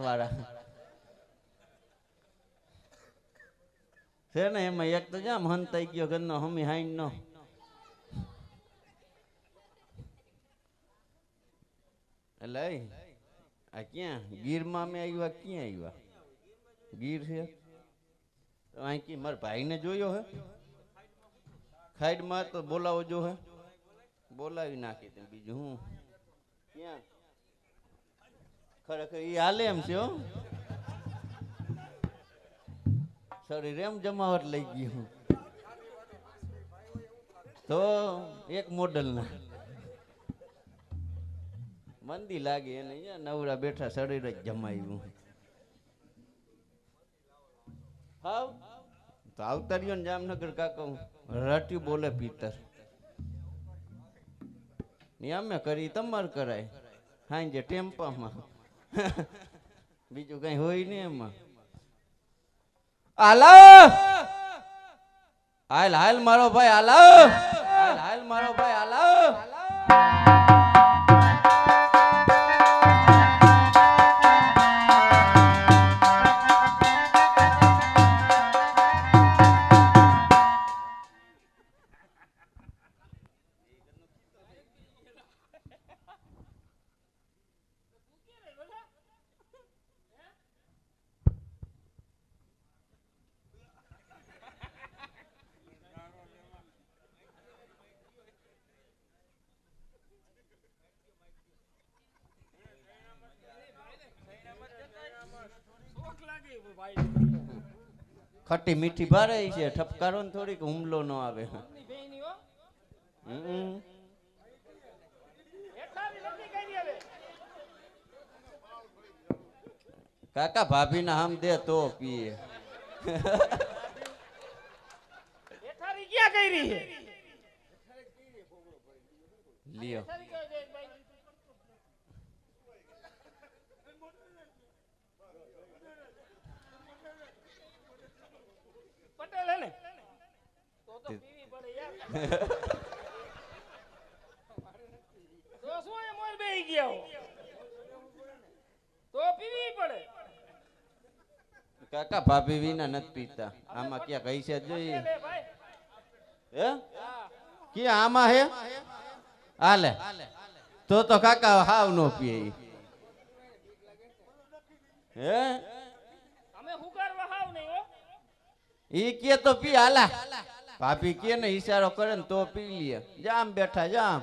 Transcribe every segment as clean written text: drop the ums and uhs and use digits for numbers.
વાળા છે ને એમાં એક તો જામ હંતાઈ ગયો ઘરનો હમી હાઈન નો એટલે આ ક્યાં ગીરમાં અમે આવ્યા ક્યાં આવ્યા ગીર છે અહીં મારા ભાઈને જોયો હે ખાઈડમાં તો બોલાવો જો હે બોલાવી નાખી દે બીજું હું ક્યાં ખરેખર એ હાલે એમ છે શરીર એમ જમાવટ લઈ ગયું તો એક મોડલ ના મંદી લાગે એને નવરા બેઠા શરીર જ જમાયું હાવ તો આવતા રહ્યો ને જામનગર કાકા રાટ્યું બોલે પીતર અમે કરી તમાર કરાય હા જે ટેમ્પામાં બીજું કઈ હોય ને એમાં હાલો હાલ હાલ મારો ભાઈ હાલો હાલ હાલ મારો ભાઈ હાલો ખટ્ટી મીઠી ભારે છે ઠપકારો ને થોડીક હુમલો નો આવે કાકા ભાભી ના હમ દે તો પીએ લિયો કાકા ભાભી વિના નથી પીતા આમાં ક્યાં કઈ છે જોઈએ હે ક્યાં આમાં હે હાલે તો કાકા હાવ નો પીએ હે અમે હુગારવા હાવ નહીં હો ઈ કે તો પી હાલા ભાભી કે ને ઈશારો કરે ને તો પી લે જામ બેઠા જામ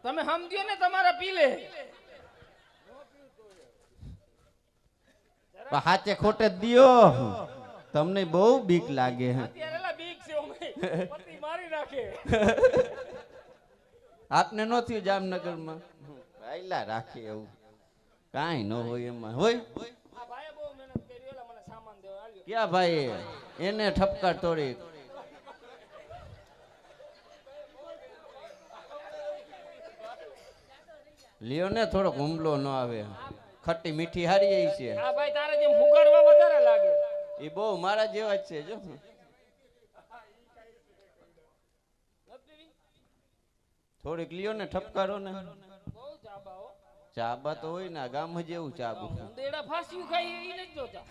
તમે સમજ્યો ને તમારા પી લે હાચે ખોટે દિયો તમને બહુ બીક લાગે હે અત્યારે બીક છે પતિ મારી નાખે આપને નો થયું જામનગર માં ભાઈલા રાખે એવું કાઈ ન હોય એમાં હોય આ ભાઈએ બહુ મહેનત કરી એલા મને સામાન દેવા આલ્યો ક્યાં ભાઈ એને ઠપકાર તોડી લ્યો ને થોડોક હુમલો ન આવે ખટ્ટી મીઠી હારી છે આ ભાઈ તારે જેમ હુગારવા વધારે લાગે એ બહુ મારા જેવા જ છે જો થોડીક લ્યો ને ઠપકારો ને બહુ ચાબા હો ચાબા તો હોય ને ગામ જેવું ચાબુ ઉંદેડા ફાસ્યું ખાઈ ઈ નથી જોતા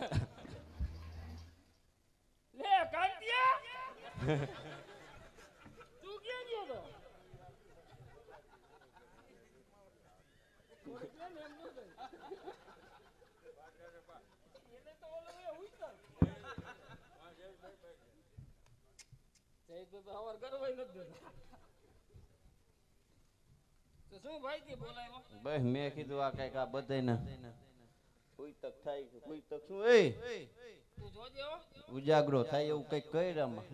લે કાંતિયા તું ક્યાં ગયો તો એને તો ઓલો ઉઈતર જયદું તો હવાર કરવાય નથી દેતા તો શું ભાઈ કે બોલાયો બસ મેં કીધું આ કઈક આ બધાય કોઈ તક થાય કોઈ તક શું એ તું જોજે હો ઉજાગરો થાય એવું કઈક કર્યામાં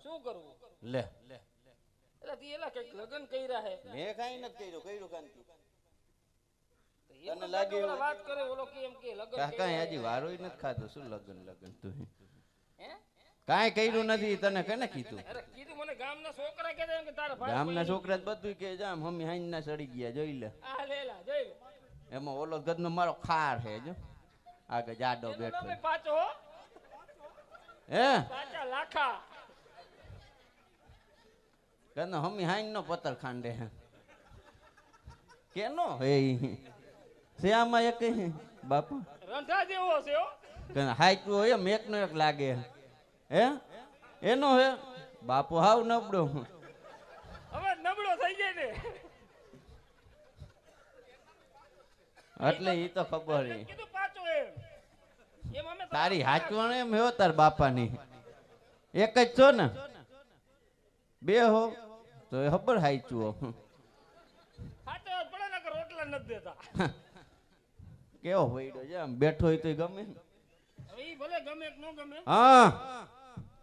શું કરવું લે એટલે તી એલા કઈક લગન કર્યા હે મેં કાઈ નથી કર્યું કાંતિ તને લાગે વાત કરે ઓલો કે એમ કે લગન કાકા હજી વારોય નથી ખાધો શું લગન તું હે કાઈ કર્યું નથી તને કેને કીધું અરે કીધું મને ગામના છોકરા કહેતા એમ કે તારા ભાઈ ગામના છોકરા બધું કે જામ મમ્મી હાઈન ના સડી ગયા જોઈ લે આ લેલા જોઈ લે એમાં ઓલો ગદનો મારો ખાર હે જો આગળ જાડો બેઠો તમે પાછો હો હે પાછા લાખા ગદનો મમ્મી હાઈન નો પતર ખાંડે હે કેનો હે શ્યામાં એક બાપા રંધા જેવો છે હો. હાચું હોય એમ એકનો એક લાગે હે એનો હે બાપો હાવ નબળો હવે નબળો થઈ જાય ને. એટલે ઈ તો ખબર હે કીધું પાછો એમ. એમ અમે તારી હાચવણ એમ હો તાર બાપાની એક જ છો ને બે હો તો એ ખબર હાચું હો સાચો પડે ને કે રોટલા નથી દેતા. કેવો વઈડો છે આમ બેઠો હોય તો ગમે ને. હવે ઈ ભલે ગમે કે ન ગમે. હા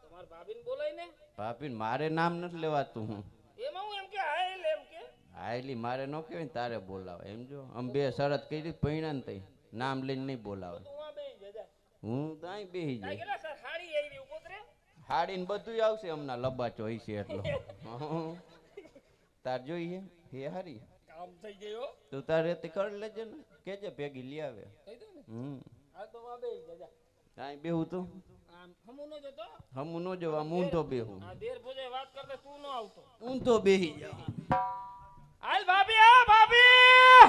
તમાર ભાભીને બોલાય ને. ભાભી મારે નામ નથી લેવાતું હું એમાં હું એમ કે હાય એમ કે. હાયલી મારે ન કહેવાય ને તારે બોલાવે એમ જો આમ બે શરત કરી પૈણા ને તઈ નામ લઈને નહીં બોલાવે તું આ બેહી જા. હું ત્યાં બેહી કાઈ જાય કેલા સર હાડી આવી ઉતરે. હાડીને બધું આવશે હમણાં લબાચો હોય છે એટલો તાર જોઈએ હે હારી કામ થઈ ગયો. તું તારે તે કરી લેજે ને કેજે ભેગી લઈ આવે કહી દો ને. હા તો આ બેહી જા. કાંઈ બેહું તું આમ હમુ નો જતો. હમું ન જોવા હું તો બેહું આ દેર ભોજે વાત કરતે તું નો આવતો. હું તો બેહી જાઉં હાલ ભાભી આ ભાભી.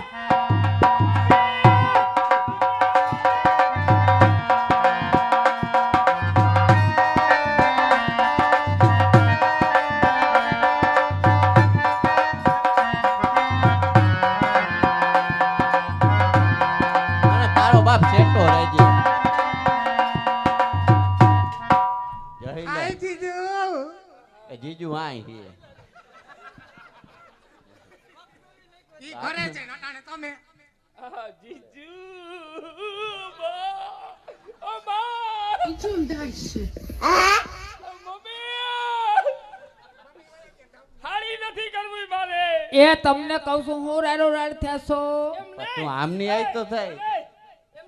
અને તારો બાપ સેટો રહેજે જય લે. એ જીજુ આય છે આ જીજુ બા ઓ બા Idziemy dalszy. મમ્મી હાડી નથી કરવી મારે. એ તમને કહું છું હું રાડો રાડ થયા છો. એમ પણ નહીં. તું આમની આય તો થાય એમ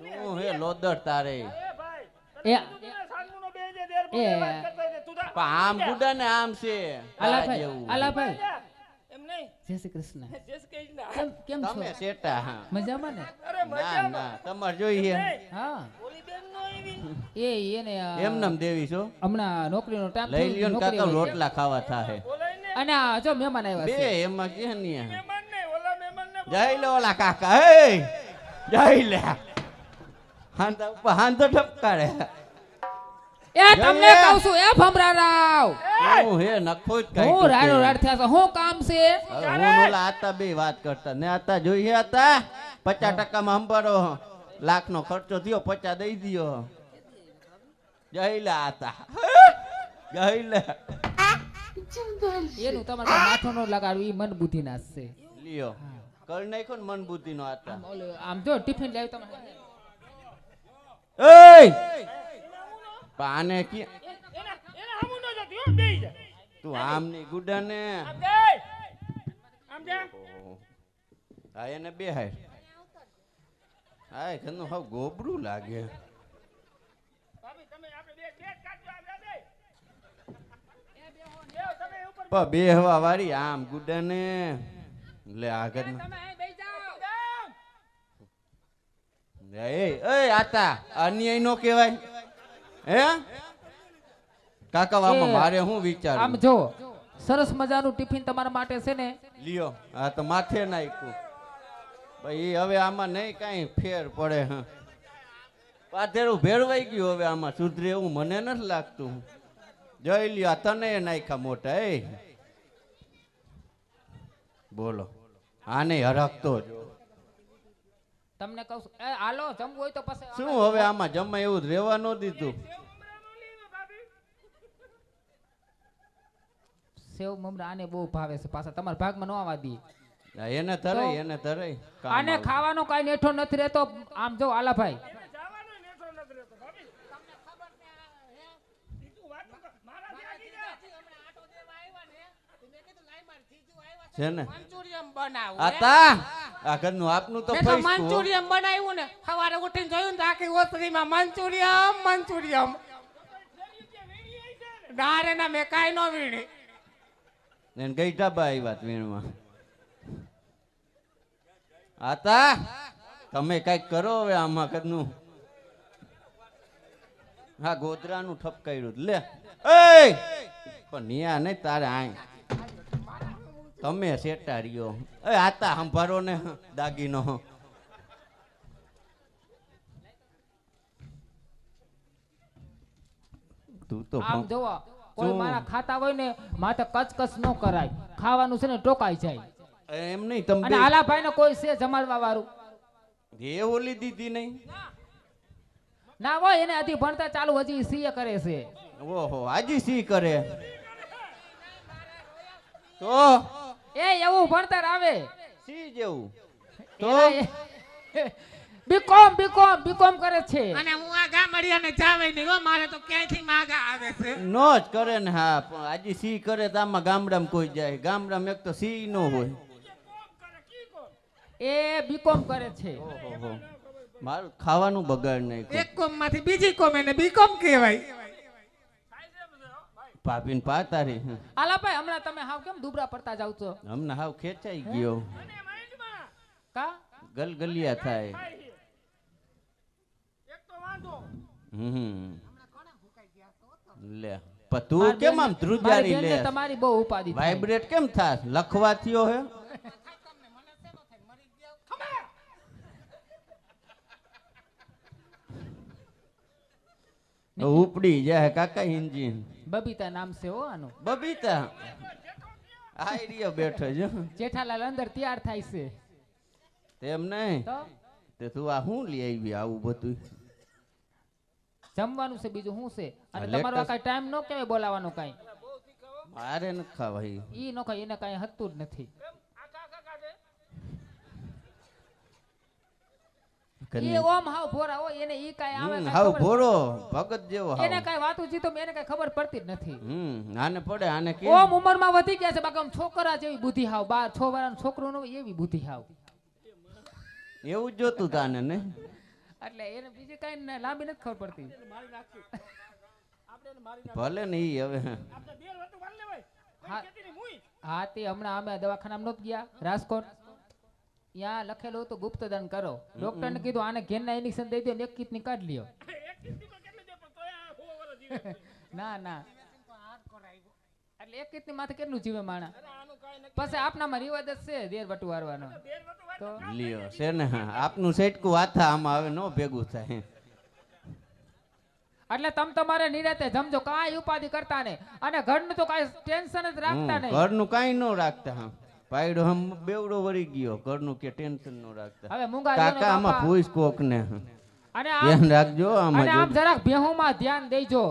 નહીં. શું હે લોદર તારે એ ભાઈ એ તું સાંગનો બે જે દેર ભોજે વાત કરતો હોય તું જા. પણ આમ ગુડા ને આમ છે તારા આલાભાઈ જેવું. આલાભાઈ એમ નહીં. જય શ્રી કૃષ્ણ. જેસ કઈ ના. કેમ છો તમે સેટા હા મજામાં ને? અરે ના મજામાં. ના તમારે જોઈએ હા ઓલી બેન નો આવી. એને એમ નામ દેવી છો હમણાં નોકરીનો ટાઈમ લઈ લ્યો ને કાકા રોટલા ખાવા થાહે બોલાય ને. અને આ જો મહેમાન આવ્યા બે છે. એમાં કે ની મહેમાન ને ઓલા મહેમાન ને જઈ લે ઓલા કાકા હે જઈ લે હાંધા ઉપર હાંધો ઠપકારે એ તમને કહું છું એ ભમરારાવ હું હે નખો જ કાઈ હું રાડો રાડ થયા છો. હું કામ છે? હું ઓલા આતા બે વાત કરતા ને આતા જોઈએ હતા 50% માં હંભારો લાખ નો ખર્ચો થયો 50 દઈ દિયો જઈ લે આતા જઈ લે એનું તમારે માથું ન લગાડવું ઈ મન બુદ્ધિ ના છે. લ્યો કર નાખ્યો ને મન બુદ્ધિ નો આતા આમ જો ટિફિન લાવી તમે એય પાને કે એના હમુ નો જતી હો બેહી જા. તું આમ ની ગુડા ને આમ દે. આમ જા. હા એને બે હાય હાય ઘરનું હાવ ગોબરું લાગે ભાભી તમે આપણે બે કાઢજો આમ જા બે. તમે ઉપર પણ બે હવા વાળી આમ ગુડા ને લે આગળ તમે અહીં બેહી જાઓ. એ આતા અન્યાય નો કહેવાય હે કાકા આમાં મારે હું આમ વિચારું જો સરસ મજાનું ટિફિન તમારા માટે છે ને. લ્યો આ તો માથે નાખ્યું ભાઈ હવે આમાં નહીં કાંઈ ફેર પડે હ પાથેરું ભેળવાઈ ગયું હવે આમાં સુધરે એવું મને નથી લાગતું જોઈ લ્યો આ તને નાખ્યા મોટા એ બોલો આને હરકતો જો તમને કહું છું એ હાલો જમવું હોય તો પછી શું હવે આમાં જમા એવું જ રહેવા ન દીધું સેવ મમરા આને બહુ ભાવે છે પાછા તમારા ભાગમાં ન આવવા દી. આ એને ધરાય એને ધરાય કામ આને આવશે. ખાવાનો કાઈ નેઠો નથી રહેતો. આમ જો આલાભાઈ જવાનો નેસો નથી રહેતો ભાભી. તમને ખબર ને તું વાત ન કર. મારા ત્યાં જા. છે ને મંચુરિયમ બનાવું આતા આ ઘરનું આપનું તો મેં તો પૈસું હો. મંચુરિયમ બનાવ્યું ને સવારે ઉઠીને જોયું ને તો આખી ઓસરીમાં મંચુરિયમ ના રે ના મેં કાંઈ ન વીણી એને ગઈ ઢાબા આવ્યા વીણમાં આતા તમે કઈક કરો હવે આમાં ઘરનું હા ગોદરાનું ઠપકાર્યું લે એ પણ નિયા નહીં તારે આય તમે સેટા રહ્યો એ આતા સંભારો ને દાગીનો તું તો આમ જોવો કોઈ શું? મારા ખાતા હોય ને માથે કચકચ ન કરાય, ખાવાનું છે ને ટોકાઈ જાય. એમ નહીં તમે અને આલાભાઈ ને કોઈ છે જમાડવા વાળું? એ ઓલી દીધી નહીં. ના હોય, એને હજી ભણતા ચાલુ, હજી સીએ કરે છે. ઓહો હાજી સી કરે તો એ એવું ભણતર આવે સી જેવું તો બીકોમ કરે છે. અને હું આ ગામડિયાને જાવે નહીં હો, મારે તો ક્યાંયથી માગા આવે છે. નો જ કરે ને. હા પણ હાજી સી કરે તો આમાં ગામડામાં કોઈ જાય? ગામડામાં એક તો સી નો હોય. એ બીકોમ કરે છે. ઓહો મારું ખાવાનું બગાડ નહીં. એક કોમ માંથી બીજી કોમ એને બીકોમ કહેવાય. ભાભીને પા તારી આલાભાઈ હમણાં તમે હાવ કેમ દુબળા પડતા જાવ છો? હમણાં હાવ ખેંચાઈ ગયો. કા ગલગલિયા થાય. એક તો વાંધો હમ લે પણ તું કેમ આમ ધ્રુજારી મારી લે? બેનને તમારી બહુ ઉપાધિ થાય. વાઇબ્રેટ કેમ થાસ? લખવા થયો હે? ઉપડી જાય કાકા એન્જિન. બબીતા નામ છે હો આનું. બબીતા આઈડિયા બેઠો છે. જેઠાલાલ અંદર તૈયાર થાય છે. તેમ નહીં તો તે તું આ શું લઈ આવી આવું બધું? જમવાનું છે, બીજું શું છે? અને હા, તમારો આ લેટેસ્ટ. કઈ ટાઈમ નો કહેવાય બોલાવાનો કઈ. મારે ન ખાવાય. ઈ નો કઈ, એને કઈ હતું જ નથી. ઈ ઓમ હાવ ભોરા હોય, એને ઈ કઈ આવે કઈ હાવ ખબર- ભોળો ભગત જેવો એને હાવ. કઈ વાતું જીતો એને કઈ ખબર પડતી જ નથી. આને પડે આને કે ઓમ ઉંમરમાં વધી ગયા છે, બાકી આમ છોકરા જેવી બુદ્ધિ હાવ. 12 6 વર્ષનું છોકરું ન હોય એવી બુદ્ધિ હાવ. એવું જ જોતું તાને ને. એટલે એને બીજી કઈ લાંબી નથી ખબર પડતી. ભલે ને ઈ હવે હા હા, તે હમણાં અમે દવાખાનામાં નહોત ગયા રાજકોટ, ત્યાં લખેલું હતું ગુપ્તદાન કરો. ડોક્ટર ને કીધું આને ઘેરના ઇન્જેક્શન દઈ દો ને એક કિડની કાઢી લ્યો. ના ના, એટલે એક કિડની માથે કેટલું જીવે માણા? પછી આપનામાં રિવાજ જ છે દેર વટુ વારવાનો. તો લ્યો છે ને. આપનું સેટકું હાથા આમાં હવે નો ભેગું થાય. એટલે તમ તમારે નિરાતે જમજો, કાંઈ ઉપાધિ કરતા નહીં. અને ઘરનું તો કાંઈ ટેન્શન જ રાખતા નહીં. ઘરનું કાંઈ નો રાખતા. હા પાયડો હમ બેવડો વળી ગયો. ઘરનું કે ટેન્શન નો રાખતા. હવે મૂંગા કાકા આમાં બાપા. પૂછ કોક ને અને ધ્યાન રાખજો. આમ આમાં જરાક ભેહુમાં ધ્યાન દેજો.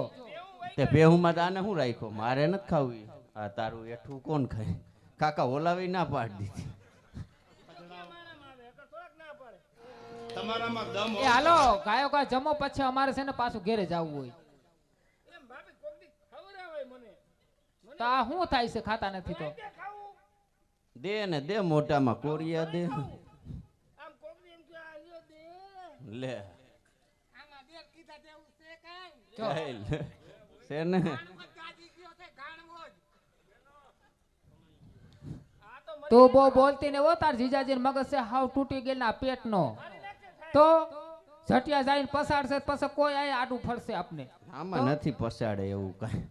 તે બેહુમાં તો આને શું રાખ્યો? મારે નથી ખાવી. આ તારું એઠું કોણ ખાય? કાકા ઓલાવી ના પાડી દીધી. તમારામાં દમ એ હાલો ગાયો ગા જમો, પછી અમારે છે ને પાછું ઘેરે જવું હોય. એમ ભાભી કોક દી ખવડાવે મને તો આ શું થાય છે ખાતા નથી તો? કે ખાવું દે ને દે મોટામાં કોરિયા દે. આમ કોક દી એમ કે આ લ્યો દે લે આમાં બે કીધા જેવું છે કાંઈ? જો. ખાઈ લે. છે ને ગાણમાં ગાજી ગયો છે, ગાણવો જ. આ તો તું બહુ બોલતી ને હો, તાર જીજાજી મગજ છે હાવ તૂટી ગયેલા પેટનો. તો ઝટિયા જઈને પસાડશે પછી કોઈ આયા આડું ફરશે આપને. આમાં નથી પસાડે એવું કાંઈ.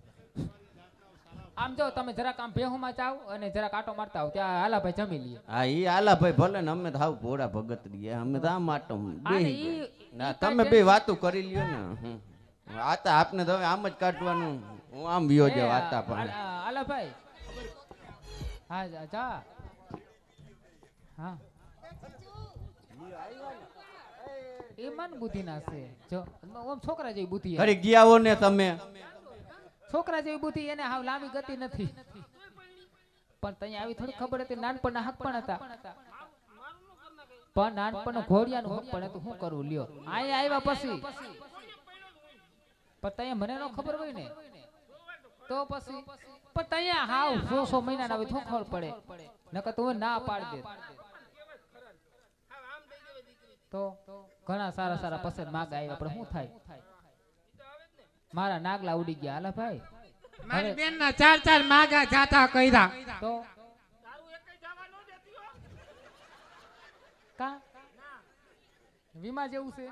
આમ જો તમે જરાક આમ ભેહુમાં જાવ અને જરાક આટો મારતા આવ, ત્યાં હાલા ભાઈ જમી લઈએ. હા ઈ આલા ભાઈ ભલે ને. અમે તો હાવ ભોળા ભગત રહીએ. અમે તો આમ આટો બેહી ગયા. ના તમે બે વાતું કરી લ્યો ને. આ તો આપને તો હવે આમ જ કાઢવાનું. હું આમ વિયો જાવ આતા પણ. હાલા ભાઈ હા જા. હા એ મન બુદ્ધિ ના છે. જો ઓમ છોકરા જેવી બુદ્ધિ હે. અરે ગયા હો ને તમે. છોકરા જેવી બુદ્ધિ એને હાવ લાંબી ગતિ નથી. પણ તઈ આવી થોડી ખબર હતી, નાનપણના હક પણ હતા. પણ નાનપણનો ઘોડિયાનું હક પણ હતું. શું કરવું લ્યો, અહીંયા આવ્યા પછી. પણ તઈ મને નો ખબર હોય ને તો પછી. પણ તઈ હાવ 100 મહિનાના હોય તો ખબર પડે. નકર તો ના પાડ દે. તો ઘણા સારા સારા પસંદ માગ આવ્યા પણ શું થાય? મારા નાગલા ઉડી ગયા. હાલા ભાઈ મારી બેનના 4 માગા જાતા કર્યા. તો તારું એકય જવા નો દેતી હો કા વીમા જેવું છે.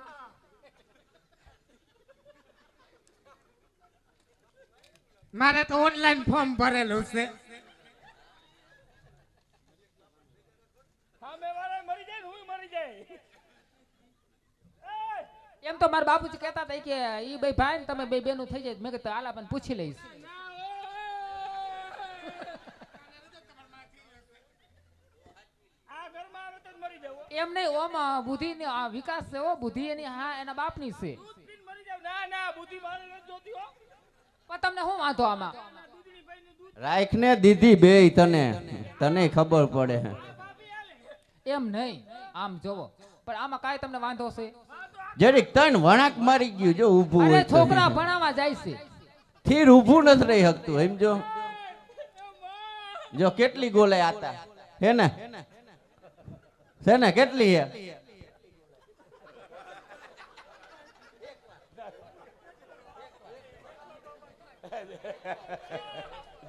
મારે તો ઓનલાઈન ફોર્મ ભરેલું છે. સામે વાળા મરી જાય ને હુંય મરી જાય એમ તો મારા બાપુજી કહેતા હતા કે ઈ બે ભાઈ ને તમે બે બેનું થઈ જાય. મેં કીધું આલા પણ પૂછી લઈશ. આ ઘરમાં આવે તો જ મરી જાવ. એમ નહીં ઓમ બુદ્ધિ વિકાસ છે. ઓ બુદ્ધિ એની હા એના બાપની છે. દૂધ પીને મરી જાવ. ના ના બુદ્ધિ મારે નથી જોતી હો. પણ તમને શું વાંધો આમાં? દૂધની ભાઈનું દૂધ રાખને દીધી બેય તને ખબર પડે હે. ભાભી હાલે. એમ નહીં આમ જોવો. પણ આમાં કાંઈ તમને વાંધો છે? જરીક તન વણાક મારી ગયું જો ઊભું અરે હોય તો. છોકરા ભણાવવા જાય છે. થીર ઊભું નથી રહી શકતું એમ જો. જો કેટલી ગોલાય આતા હે ને છે ને કેટલી હે.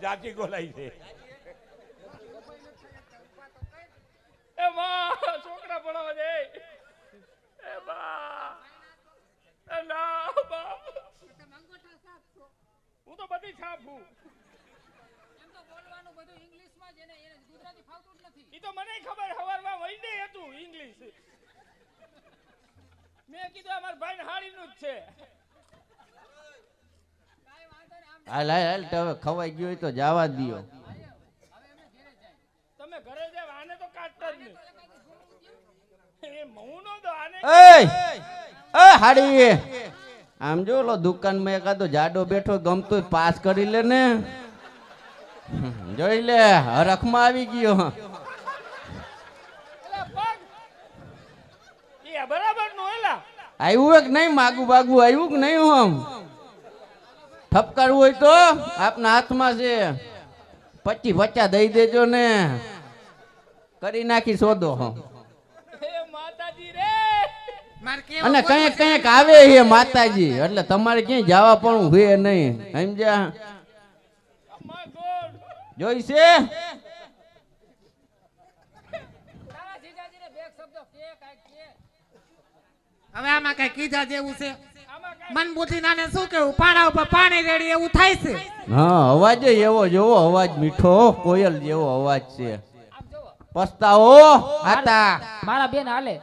જાતિ ગોલાઈ છે. એ માં છોકરા ભણાવવા જાય. એ બા એ ના બા હું તો બધી છાપું. ઈ તો મને ખબર હવારમાં વૈદે હતું ઇંગ્લિશ. મેં કીધું અમાર ભાઈ હાડીનું જ છે. હાલ હાલ હાલ તો હવે ખવાઈ ગયું હોય તો જવા દ્યો. તમે ઘરે જાવ આને તો કાઢતા જ નહીં. એ હું નો દો આને. એ હાડી આમ જો લો દુકાનમાં એકાદો જાડો બેઠો ગમતો પાસ કરી લે ને. જોઈ લે હરખમાં આવી ગયો. એલા પગ એ બરાબર નો એલા. આવ્યું કે નહીં માગુ બાગુ આવ્યું કે નહીં? આમ ઠપકારવું હોય તો આપના હાથમાં છે. 50 દઈ દેજો ને કરી નાખી સોદો. એ માતાજી રે. માર કેવો અને કઈક કઈક આવે છે માતાજી એટલે તમારે ક્યાંય જવા પણ હોય નહીં સમજ્યા. My God. જોઈશે તારા જીજાજીને બે શબ્દો કે કાંઈક કે. હવે આમાં કઈ કીધા જેવું છે? આમાં કાંઈ મન બુદ્ધિ નાને શું કેવું? પાણા ઉપર પાણી રેડી એવું થાય છે. હા અવાજ એવો જોવો અવાજ મીઠો કોયલ જેવો અવાજ છે. આમ જોવો. પસ્તાવો આતા મારા બેન હાલે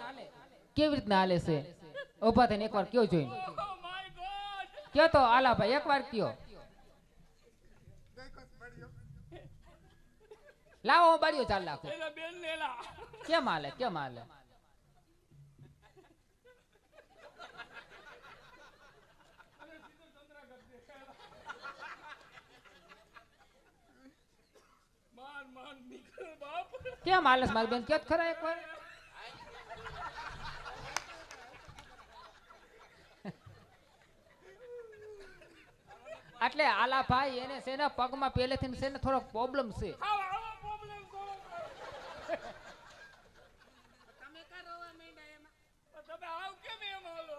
કેવી રીતના હાલે છે? ઉભા થઈને એકવાર કયો જોઈને. Oh my God. કયો તો આલા ભાઈ એકવાર કયો. લાવો હું બારીઓ ચાલ નાખું. એલા બેન ને એલા. કેમ હાલે કેમ હાલે? માન માન નીકળ બાપ. કેમ હાલે છે મારી બેન? કે ખરા એકવાર. એટલે આલા ભાઈ એને છે ને પગમાં પહેલેથી છે ને થોડો પ્રોબ્લેમ છે. આવો આવો પ્રોબ્લેમ કરો. તમે આવ કેમ એમ હાલો?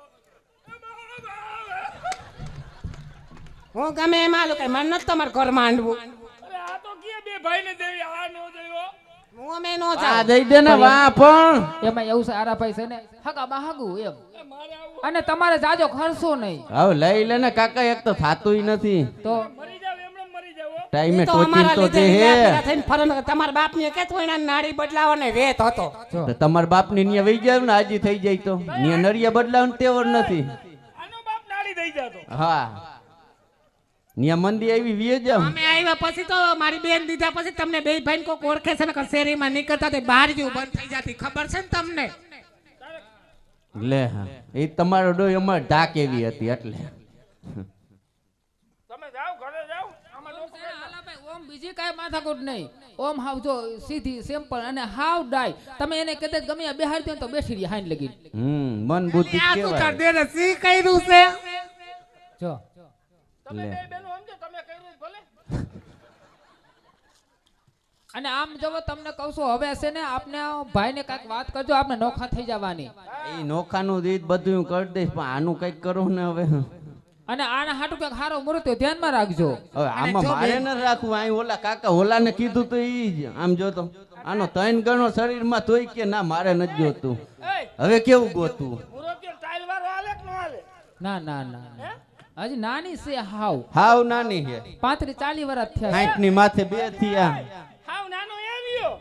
હું ગમે એમ આલું કઈ મને નથી તમારે ઘર માંડવું. અરે આ તો કે બે ભાઈ ને દેવી આ નો દેવો. હું અમે નો આ જાઉં. દઈ દે ને વાહ પણ એમાં એવું છે આરા ભાઈ છે ને હગામાં હગું એમ. એ મારે આવું. અને તમારે જાજો ખર્ચો નહીં હવે લઈ લે ને કાકા એક તો થાતુંય નથી તો. મરી જાવ એમણે મરી જાવ હો. ટાઈમે ઈ તો ટોચીને અમારા તો લીધે દે હે. લીલા થઈને ફરે ને તમારા બાપને કહેતો હોય ને નાડી બદલાવવાનો રેત હતો. જો તો તમારા બાપની ન્યા વહી જાય ને હાજી થઈ જાય તો ન્યા નરિયા બદલાવાનું તેવર નથી. આનો બાપ નાડી દઈ જાતો. હા ન્યા મંદી આવી વીએ જાવ. અમે આવ્યા પછી તો મારી બેન દીધા પછી તમને બે ભાઈ કોક ઓળખે છે ને કે શેરીમાં નીકળતા તે બહાર જેવું બંધ થઈ જતી ખબર છે ને તમને? લે હા એ તમારો ડોય અમાર ઢાક એવી હતી એટલે. તમે જાઓ ઘરે જાઓ. આમાં લોકો ઓમ બીજી કાંઈ માથાકૂટ નહીં. ઓમ હાવ જો સીધી સિમ્પલ અને હાવ ડાય. તમે એને કદાચ ગમે ત્યાં બેહાડી દો ને તો બેઠી રહી હાઈન લગી. મન બુદ્ધિ આ શું કેવાય. કર દે ને સી કર્યું છે? જો તમે લે. બે બેનો સમજો તમે કર્યું ભલે. અને આમ જો તમને કહું છું હવે છે ને આપને ભાઈને કાંઈક વાત કરજો આપણે નોખા થઈ જવાની. એ નોખાનું રીત બધું હું કરી દઈશ પણ આનું કઈક કરો ને હવે. અને આના હાટું કંઈક સારો મુહૂર્ત હોય ધ્યાનમાં રાખજો. હવે આમાં મારે ન રાખવું અહીં ઓલા કાકા ઓલાને કીધું તો ઈ જ આમ જો તો આનો 3 ગણો શરીરમાં તોય કે ના મારે નથી જોતું. એ હવે કેવું ગોતું? મુરતિયો ટાઈલ વાળો હાલે કે નો હાલે? ના ના ના હજી નાની છે હાવ. હાવ નાની છે 35-40 વર્ષ થયા 60 ની માથે 2 થયા. હાવ નાનો એ આવ્યો.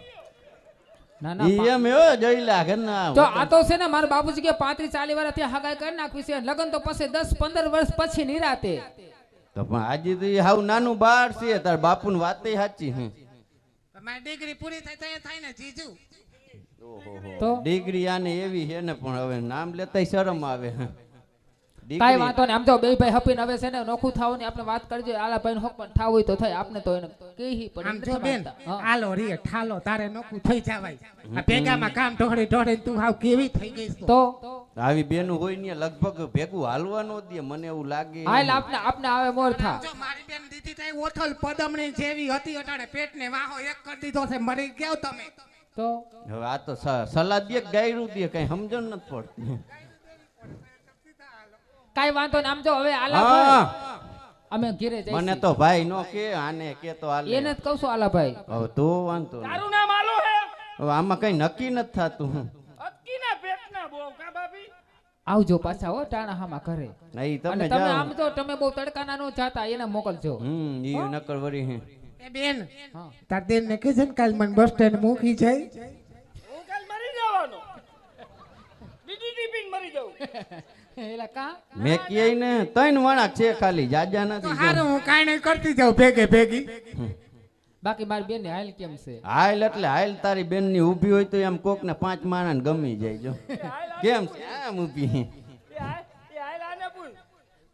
ના ના ઈ એમ એવો જઈલા ઘરના તો આ તો છે ને મારા બાપુજી કે 35-40 વર્ષ ત્યાં હગાઈ કરી નાખવી છે લગન તો પછી 10-15 વર્ષ પછી નિરાતે. તો પણ આજે તો ઈ હાવ નાનું બાર છે તાર બાપુની વાતે સાચી હે મારી ડિગ્રી પૂરી થાય તો એ થાય ને જીજુ. તો ડિગ્રી આને એવી છે ને પણ હવે નામ લેતાય શરમ આવે હે. કાઈ ડિગ્રી વાંધો ને આમ તો બે ભાઈ હપીને હવે છે ને નોખું થાવું ને આપણે વાત કરજો આલા ભાઈ હોક પણ થાવું હોય તો થાય આપણે તો એને કેહી પણ આમ એમ જો નથી બેન માનતા. હા. આલો રે ઠાલો તારે નોખું થઈ જવાય. આ ભેગામાં કામ ઢોળી ઢોળી તું હાવ કેવી થઈ ગઈ છો. તો આવી બેનું હોય ને લગભગ ભેગું હાલવા નો દે મને એવું લાગે હાલ આપને આવે મોર થા. જો મારી બેન દીધી તઈ ઓથલ પદમણી જેવી હતી અટાણે પેટને વાહો એક કરી દીધો છે મરી ગયા તમે. તો હવે આ તો સલાહ દે ગાયરું દે કઈ સમજણ નથી પડતી કાઈ વાંધો ને આમ જો હવે આલા હા ભાઈ અમે ઘરે મને જઈશું તો ભાઈ નો કે આને કે તો હાલે એને જ કહું છું આલા ભાઈ. હવે તો વાંધો નહીં. તારું નામ આલો હે હવે આમાં કઈ નક્કી નથી થતું હું અક્કીના પેટના બહુ કા બાપી આવજો પાછા હો ટાણા હામાં ઘરે. નહીં અને તમે તમે જાઓ આમ તો તમે બહુ તડકાના નો જાતા એને મોકલજો. ઈ નકર વરી હે એ બેન હા તાર બેન ને કીધું ને કાલ મને બસ સ્ટેન્ડ મૂકી જાય. હું કાલ મરી જવાનો બીજી ટીપીન મરી જાઉં એલા કા મેં કહે ને 3 વણાક છે ખાલી જાજા તો નથી હારું હું કાંઈ નહીં કરતી જાઉં ભેગે ભેગી. બાકી મારી બેન હાલ કેમ છે? હાલ એટલે હાલ તારી બેન ની ઊભી હોય તો એમ કોક ને 5 માણસ ગમી જાય જો કેમ છે આમ ઊભી એ હાલ આને પૂછ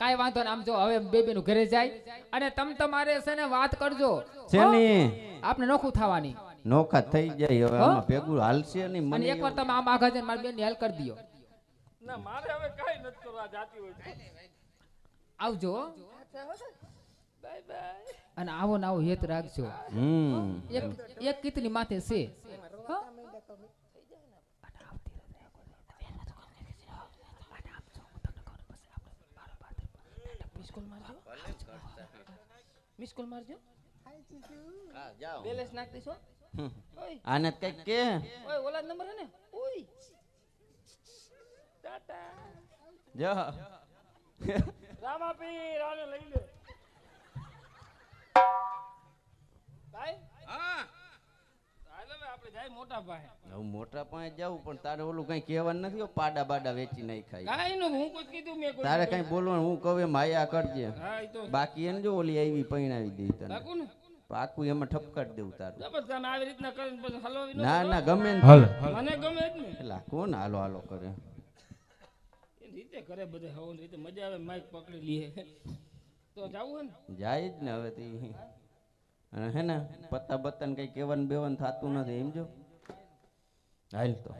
કાઈ વાંધો ને આમ જો હવે બેબી નું ઘરે જાય અને તમારે છે ને વાત કરજો શેની આપણે નોખું થવાની નોખા થઈ જાય હવે આમાં ભેગું હાલશે નહીં અને મને એકવાર તમે આમ આગળ જઈને મારી બેન ની હેલ્પ કરી દો. ના મારે હવે કઈ નથી કરવા જાતી હોય તો. આવજો હો. બાય બાય અને આવો ને આવો હેત રાખજો. એક કીતની માથે છે હો? મિસ કોલ મારજો હા, જાઓ. બેલેન્સ નાખ દેશો ઓય આને કઈક કે ઓય ઓલા નંબર હે ને ઓય ટાટા જો રામાપીર આને લઈ લે ભાઈ હા હાલ હવે આપણે જાય મોટા ભાઈ હવે મોટા પાસે જાવું પણ તારે ઓલું કઈ કહેવાનું નથી હો, પાડા બાડા વેચી નહીં ખાય કાઈ નું હું કોઈ કીધું મેં કોઈ તારે કઈ બોલવાનું હું કહું એમ હાયા કરજે હા ઈ તો બાકી એને જો ઓલી આવી પૈણાવી દઈ તને નાખું ને પાકું એમાં ઠપકારી દેવું તારું તો પછી તમે આવી રીતના કરીને પછી હલવાવી ન ના ના ગમે ને મને ગમે જ ને એલા કોણ હાલો હાલો કરે એ રીતે કરે બધે હવન રીતે મજા આવે માઈક પકડી લીએ તો જાવું હે ને જાય જ ને હવે તી અને હે ને પત્તા બત્તા ને કઈ કહેવાનું બેવાનું થતું નથી એમ જો હાલ તો